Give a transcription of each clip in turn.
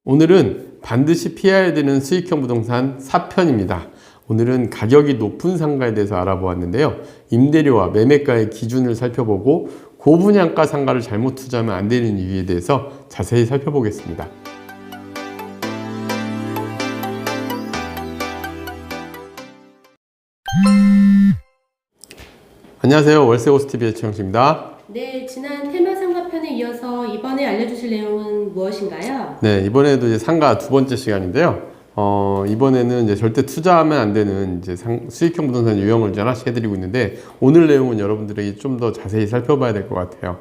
오늘은 반드시 피해야 되는 수익형 부동산 4편입니다. 오늘은 가격이 높은 상가에 대해서 알아보았는데요. 임대료와 매매가의 기준을 살펴보고 고분양가 상가를 잘못 투자하면 안 되는 이유에 대해서 자세히 살펴보겠습니다. 안녕하세요. 월세호스TV의 최영식입니다. 네, 지난 테마상가편에 이어서 이번에 알려주실 내용은 무엇인가요? 네, 이번에도 이제 상가 두 번째 시간인데요. 이번에는 이제 절대 투자하면 안 되는 이제 수익형 부동산 유형을 이제 하나씩 해드리고 있는데, 오늘 내용은 여러분들에게 좀 더 자세히 살펴봐야 될 것 같아요.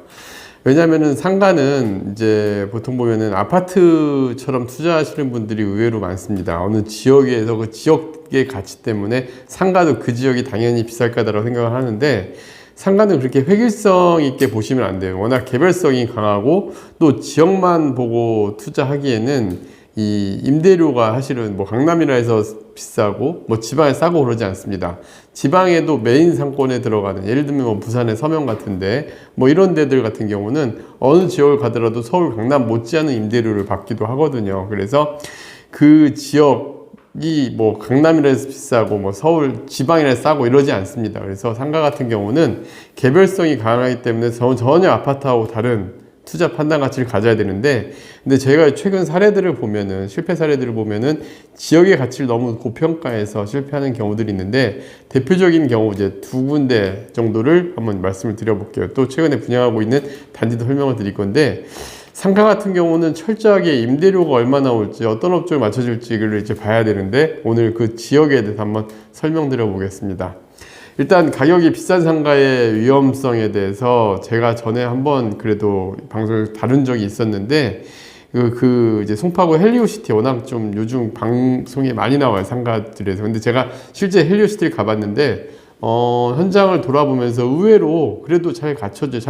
왜냐면은 상가는 이제 보통 보면은 아파트처럼 투자하시는 분들이 의외로 많습니다. 어느 지역에서 그 지역의 가치 때문에 상가도 그 지역이 당연히 비쌀 거다라고 생각을 하는데, 상가는 그렇게 획일성 있게 보시면 안 돼요. 워낙 개별성이 강하고 또 지역만 보고 투자하기에는 이 임대료가 사실은 뭐 강남이라 해서 비싸고 뭐 지방에 싸고 그러지 않습니다. 지방에도 메인 상권에 들어가는, 예를 들면 뭐 부산의 서면 같은데 뭐 이런 데들 같은 경우는 어느 지역을 가더라도 서울 강남 못지않은 임대료를 받기도 하거든요. 그래서 그 지역이 뭐 강남이라 해서 비싸고 뭐 서울 지방이라 해서 싸고 이러지 않습니다. 그래서 상가 같은 경우는 개별성이 강하기 때문에 전혀 아파트하고 다른 투자 판단 가치를 가져야 되는데, 근데 제가 최근 사례들을 보면은, 실패 사례들을 보면은 지역의 가치를 너무 고평가해서 실패하는 경우들이 있는데, 대표적인 경우 이제 두 군데 정도를 한번 말씀을 드려볼게요. 또 최근에 분양하고 있는 단지도 설명을 드릴 건데, 상가 같은 경우는 철저하게 임대료가 얼마 나올지, 어떤 업종을 맞춰줄지를 이제 봐야 되는데, 오늘 그 지역에 대해서 한번 설명드려 보겠습니다. 일단 가격이 비싼 상가의 위험성에 대해서 제가 전에 한번 그래도 방송을 다룬 적이 있었는데, 이제 송파구 헬리오시티, 워낙 좀 요즘 방송에 많이 나와요, 상가들에서. 근데 제가 실제 헬리오시티를 가봤는데 현장을 돌아보면서 의외로 그래도 잘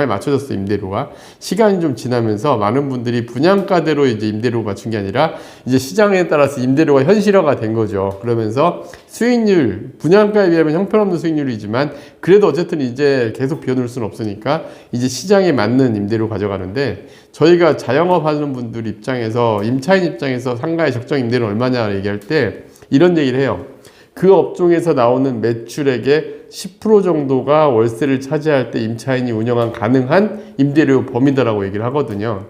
맞춰졌어요, 임대료가. 시간이 좀 지나면서 많은 분들이 분양가대로 이제 임대료 맞춘 게 아니라 이제 시장에 따라서 임대료가 현실화가 된 거죠. 그러면서 수익률, 분양가에 비하면 형편없는 수익률이지만 그래도 어쨌든 이제 계속 비워놓을 수는 없으니까 이제 시장에 맞는 임대료 가져가는데, 저희가 자영업 하는 분들 입장에서, 임차인 입장에서 상가의 적정 임대료는 얼마냐 얘기할 때 이런 얘기를 해요. 그 업종에서 나오는 매출액의 10% 정도가 월세를 차지할 때 임차인이 운영한 가능한 임대료 범위다라고 얘기를 하거든요.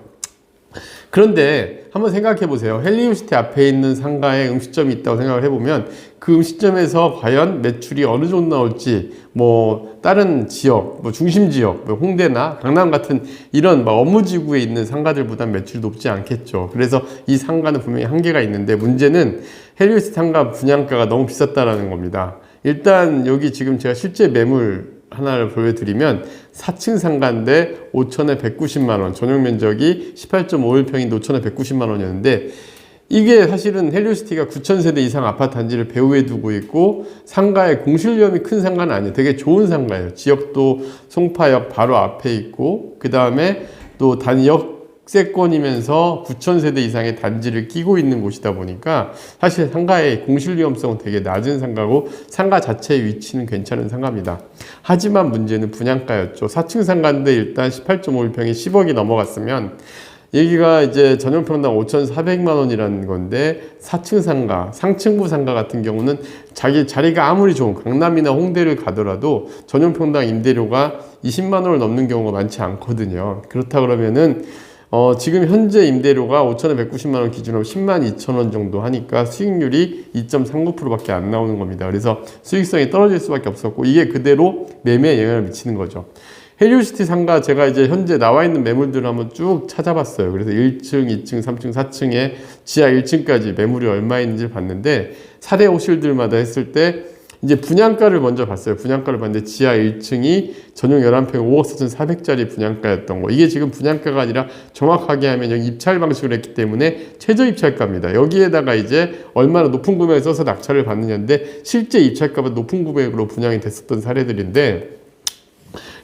그런데 한번 생각해 보세요. 헬리오시티 앞에 있는 상가에 음식점이 있다고 생각을 해보면 그 음식점에서 과연 매출이 어느 정도 나올지, 뭐 다른 지역, 뭐 중심 지역, 뭐 홍대나 강남 같은 이런 막 업무지구에 있는 상가들보다 매출이 높지 않겠죠. 그래서 이 상가는 분명히 한계가 있는데, 문제는 헬리오시티 상가 분양가가 너무 비쌌다라는 겁니다. 일단 여기 지금 제가 실제 매물 하나를 보여드리면 4층 상가인데 5천에 190만 원, 전용 면적이 18.51평인데 5천에 190만 원이었는데, 이게 사실은 헬리오시티가 9,000세대 이상 아파트 단지를 배후에 두고 있고 상가의 공실위험이 큰 상가는 아니에요. 되게 좋은 상가예요. 지역도 송파역 바로 앞에 있고, 그 다음에 또 역세권이면서 9,000세대 이상의 단지를 끼고 있는 곳이다 보니까 사실 상가의 공실 위험성은 되게 낮은 상가고, 상가 자체의 위치는 괜찮은 상가입니다. 하지만 문제는 분양가였죠. 4층 상가인데 일단 18.51평이 10억이 넘어갔으면 여기가 이제 전용평당 5,400만 원이라는 건데, 4층 상가, 상층부 상가 같은 경우는 자기 자리가 아무리 좋은 강남이나 홍대를 가더라도 전용평당 임대료가 20만 원을 넘는 경우가 많지 않거든요. 그렇다 그러면은 지금 현재 임대료가 5천에 190만 원 기준으로 10만 2천 원 정도 하니까 수익률이 2.39%밖에 안 나오는 겁니다. 그래서 수익성이 떨어질 수밖에 없었고, 이게 그대로 매매에 영향을 미치는 거죠. 헬리오시티 상가, 제가 이제 현재 나와 있는 매물들을 한번 쭉 찾아봤어요. 그래서 1층, 2층, 3층, 4층에 지하 1층까지 매물이 얼마 있는지를 봤는데, 사대 호실들마다 했을 때 이제 분양가를 먼저 봤어요. 분양가를 봤는데 지하 1층이 전용 11평 5억 4,400짜리 분양가였던 거. 이게 지금 분양가가 아니라 정확하게 하면 여기 입찰 방식으로 했기 때문에 최저 입찰가입니다. 여기에다가 이제 얼마나 높은 금액을 써서 낙찰을 받느냐인데, 실제 입찰가보다 높은 금액으로 분양이 됐었던 사례들인데,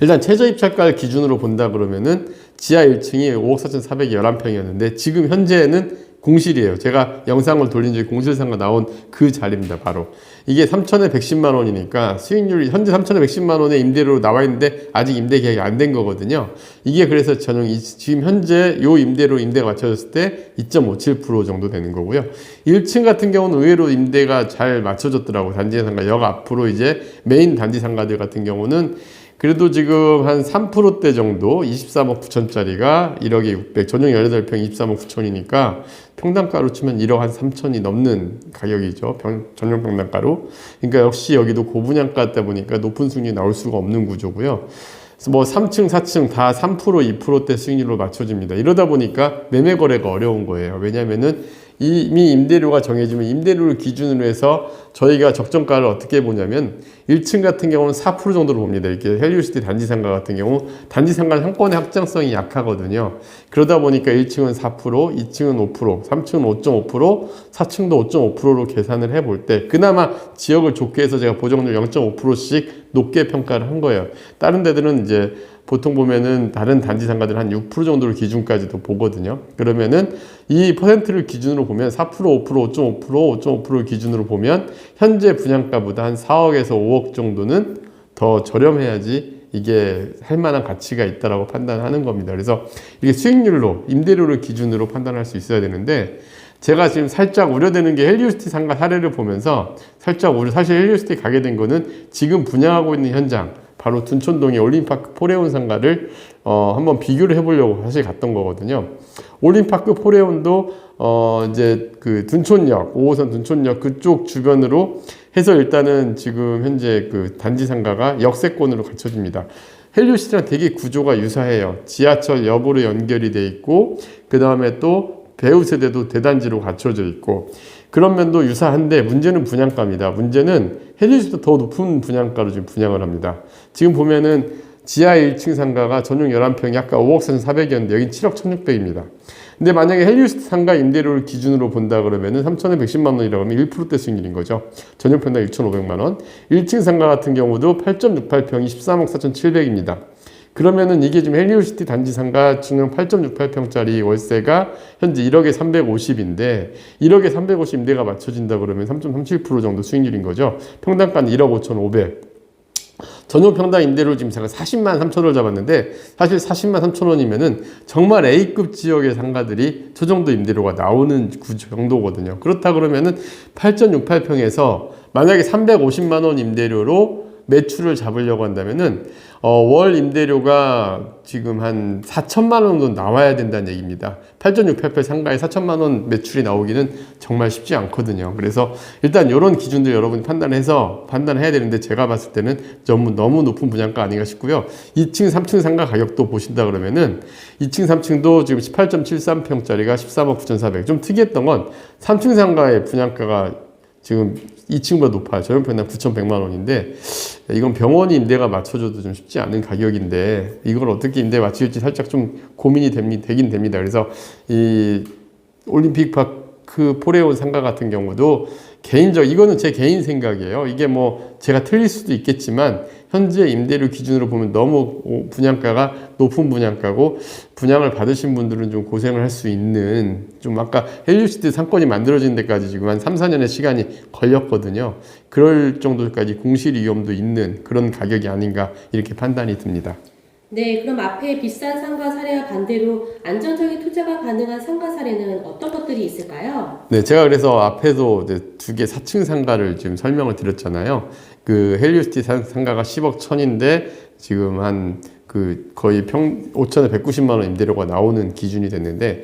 일단 최저 입찰가를 기준으로 본다 그러면은 지하 1층이 5억 4,411평이었는데 지금 현재는 공실이에요. 제가 영상을 돌린 적이 공실상가 나온 그 자리입니다. 바로 이게 3천에 110만 원이니까 수익률이 현재 3천에 110만 원의 임대료로 나와 있는데 아직 임대 계약이 안 된 거거든요. 이게 그래서 지금 현재 요 임대로 임대가 맞춰졌을 때 2.57% 정도 되는 거고요. 1층 같은 경우는 의외로 임대가 잘 맞춰졌더라고요. 단지 상가 역 앞으로 이제 메인 단지 상가들 같은 경우는 그래도 지금 한 3%대 정도 23억 9천짜리가 1억에 600, 전용 18평 23억 9천이니까 평당가로 치면 1억 한 3천이 넘는 가격이죠. 전용 평당가로. 그러니까 역시 여기도 고분양가다 보니까 높은 수익률이 나올 수가 없는 구조고요. 그래서 뭐 3층, 4층 다 3%, 2%대 수익률로 맞춰집니다. 이러다 보니까 매매 거래가 어려운 거예요. 왜냐면은 이미 임대료가 정해지면 임대료를 기준으로 해서 저희가 적정가를 어떻게 보냐면 1층 같은 경우는 4% 정도로 봅니다. 이렇게 헬리우시티 단지 상가 같은 경우 단지 상가는 상권의 확장성이 약하거든요. 그러다 보니까 1층은 4%, 2층은 5%, 3층은 5.5%, 4층도 5.5%로 계산을 해볼 때 그나마 지역을 좋게 해서 제가 보정률 0.5%씩 높게 평가를 한 거예요. 다른 데들은 이제 보통 보면은 다른 단지 상가들 한 6% 정도를 기준까지도 보거든요. 그러면은 이 퍼센트를 기준으로 보면 4%, 5%, 5.5%, 5.5%를 기준으로 보면 현재 분양가보다 한 4억에서 5억 정도는 더 저렴해야지 이게 할 만한 가치가 있다라고 판단하는 겁니다. 그래서 이게 수익률로 임대료를 기준으로 판단할 수 있어야 되는데 제가 지금 살짝 우려되는 게 헬리우시티 상가 사례를 보면서 살짝 사실 헬리우시티 가게 된 거는 지금 분양하고 있는 현장 바로 둔촌동의 올림파크 포레온 상가를 한번 비교를 해보려고 사실 갔던 거거든요. 올림파크 포레온도 이제 그 둔촌역 5호선 둔촌역 그쪽 주변으로 해서 일단은 지금 현재 그 단지 상가가 역세권으로 갖춰집니다. 헬리우시티랑 되게 구조가 유사해요. 지하철 역으로 연결이 돼 있고 그 다음에 또 배우 세대도 대단지로 갖춰져 있고 그런 면도 유사한데 문제는 분양가입니다. 문제는 헬리우시티도 더 높은 분양가로 지금 분양을 합니다. 지금 보면은 지하 1층 상가가 전용 11평이 아까 5억 4,400이었는데 여긴 7억 1,600입니다. 근데 만약에 헬리우시티 상가 임대료를 기준으로 본다 그러면은 3천에 110만 원이라고 하면 1%대 수익률인 거죠. 전용 평당 6,500만 원. 1층 상가 같은 경우도 8.68평이 13억 4,700입니다. 그러면은 이게 지금 헬리우시티 단지 상가 중용 8.68평짜리 월세가 현재 1억에 350인데 1억에 350 임대가 맞춰진다 그러면 3.37% 정도 수익률인 거죠. 평당가는 1억 5,500. 전용 평당 임대료 지금 제가 40만 3천원을 잡았는데 사실 40만 3천원이면은 정말 A급 지역의 상가들이 저 정도 임대료가 나오는 정도거든요. 그렇다 그러면은 8.68평에서 만약에 350만 원 임대료로 매출을 잡으려고 한다면은 월 임대료가 지금 한 4천만 원 정도 나와야 된다는 얘기입니다. 8.68평 상가에 4천만 원 매출이 나오기는 정말 쉽지 않거든요. 그래서 일단 이런 기준들 여러분이 판단해야 되는데 제가 봤을 때는 너무 높은 분양가 아닌가 싶고요. 2층, 3층 상가 가격도 보신다 그러면은 2층, 3층도 지금 18.73평짜리가 13억 9,400. 좀 특이했던 건 3층 상가의 분양가가 지금 2층보다 높아요. 전용 평당 9,100만 원인데 이건 병원이 임대가 맞춰줘도 좀 쉽지 않은 가격인데 이걸 어떻게 임대 맞출지 살짝 좀 고민이 되긴 됩니다. 그래서 이 올림픽파크 포레온 상가 같은 경우도 이거는 제 개인 생각이에요. 이게 뭐 제가 틀릴 수도 있겠지만 현재 임대료 기준으로 보면 너무 분양가가 높은 분양가고 분양을 받으신 분들은 좀 고생을 할 수 있는 좀 아까 헬리우시티 상권이 만들어지는 데까지 지금 한 3, 4년의 시간이 걸렸거든요. 그럴 정도까지 공실 위험도 있는 그런 가격이 아닌가 이렇게 판단이 듭니다. 네, 그럼 앞에 비싼 상가 사례와 반대로 안정적인 투자가 가능한 상가 사례는 어떤 것들이 있을까요? 네, 제가 그래서 앞에서 이제 2개 4층 상가를 지금 설명을 드렸잖아요. 그 헬리우시티 상가가 10억 1천인데 지금 한 거의 5천에 190만 원 임대료가 나오는 기준이 됐는데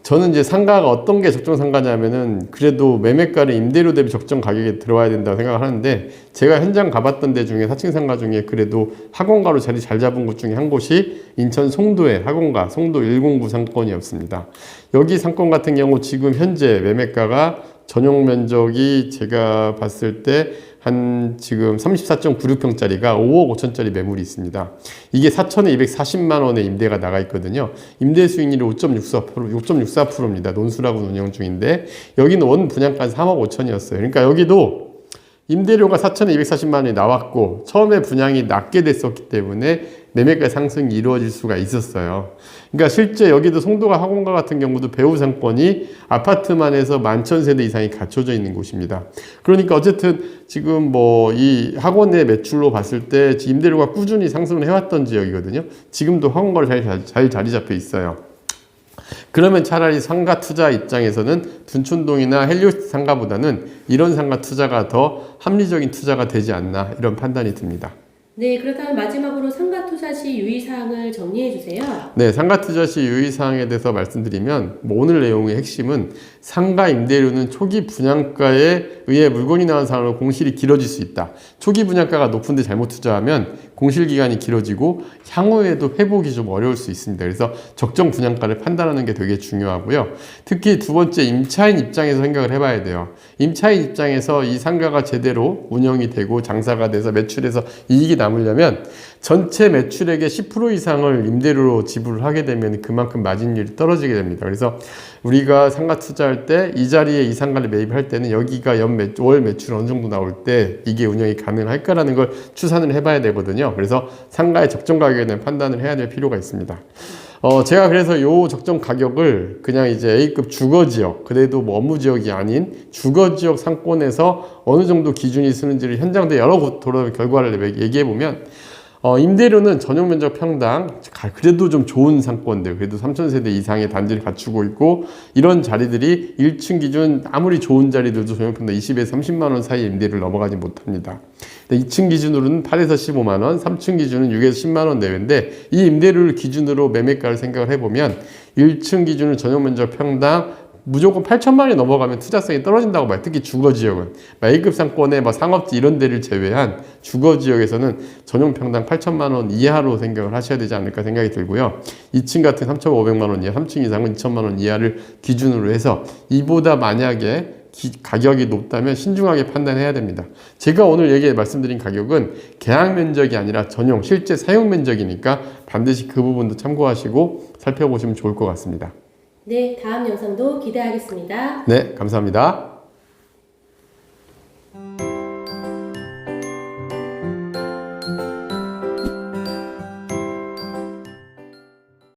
저는 이제 상가가 어떤 게 적정 상가냐면은 그래도 매매가를 임대료 대비 적정 가격에 들어와야 된다고 생각을 하는데 제가 현장 가봤던 데 중에 4층 상가 중에 그래도 학원가로 자리 잘 잡은 곳 중에 한 곳이 인천 송도의 학원가 송도 109 상권이었습니다. 여기 상권 같은 경우 지금 현재 매매가가 전용 면적이 제가 봤을 때 한 지금 34.96평짜리가 5억 5천짜리 매물이 있습니다. 이게 4천에 240만 원의 임대가 나가 있거든요. 임대 수익률이 5.64%입니다. 논술하고 운영 중인데 여기는 원 분양가 3억 5천이었어요. 그러니까 여기도 임대료가 4천에 240만 원이 나왔고 처음에 분양이 낮게 됐었기 때문에 매매가 상승이 이루어질 수가 있었어요. 그러니까 실제 여기도 송도가 학원가 같은 경우도 배우 상권이 아파트만 해서 11,000세대 이상이 갖춰져 있는 곳입니다. 그러니까 어쨌든 지금 뭐 이 학원의 매출로 봤을 때 임대료가 꾸준히 상승을 해왔던 지역이거든요. 지금도 학원가로 잘 자리 잡혀 있어요. 그러면 차라리 상가 투자 입장에서는 둔촌동이나 헬리오스 상가보다는 이런 상가 투자가 더 합리적인 투자가 되지 않나 이런 판단이 듭니다. 네, 그렇다면 마지막으로 상가 투자 시 유의사항을 정리해 주세요. 네, 상가 투자 시 유의사항에 대해서 말씀드리면 오늘 내용의 핵심은 상가 임대료는 초기 분양가에 의해 물건이 나온 상황으로 공실이 길어질 수 있다. 초기 분양가가 높은데 잘못 투자하면 공실 기간이 길어지고 향후에도 회복이 좀 어려울 수 있습니다. 그래서 적정 분양가를 판단하는 게 되게 중요하고요. 특히 두 번째 임차인 입장에서 생각을 해봐야 돼요. 임차인 입장에서 이 상가가 제대로 운영이 되고 장사가 돼서 매출에서 이익이 남으려면 전체 매출액의 10% 이상을 임대료로 지불을 하게 되면 그만큼 마진율이 떨어지게 됩니다. 그래서 우리가 상가 투자할 때 이 자리에 이 상가를 매입할 때는 여기가 월 매출 어느 정도 나올 때 이게 운영이 가능할까라는 걸 추산을 해봐야 되거든요. 그래서 상가의 적정 가격에 대한 판단을 해야 될 필요가 있습니다. 제가 그래서 요 적정 가격을 그냥 이제 A급 주거지역, 그래도 뭐 업무지역이 아닌 주거지역 상권에서 어느 정도 기준이 쓰는지를 현장대 여러 곳 돌아 결과를 얘기해보면 임대료는 전용 면적 평당 그래도 좀 좋은 상권들, 그래도 3,000세대 이상의 단지를 갖추고 있고 이런 자리들이 1층 기준 아무리 좋은 자리들도 전용 평당 20에서 30만 원 사이 임대료를 넘어가지 못합니다. 2층 기준으로는 8에서 15만 원, 3층 기준은 6에서 10만 원 내외인데 이 임대료를 기준으로 매매가를 생각을 해보면 1층 기준은 전용 면적 평당 무조건 8천만 원이 넘어가면 투자성이 떨어진다고 봐요. 특히 주거지역은 A급 상권의 상업지 이런 데를 제외한 주거지역에서는 전용 평당 8천만 원 이하로 생각을 하셔야 되지 않을까 생각이 들고요. 2층 같은 3,500만 원 이하, 3층 이상은 2천만 원 이하를 기준으로 해서 이보다 만약에 가격이 높다면 신중하게 판단해야 됩니다. 제가 오늘 말씀드린 가격은 계약 면적이 아니라 전용 실제 사용 면적이니까 반드시 그 부분도 참고하시고 살펴보시면 좋을 것 같습니다. 네, 다음 영상도 기대하겠습니다. 네, 감사합니다.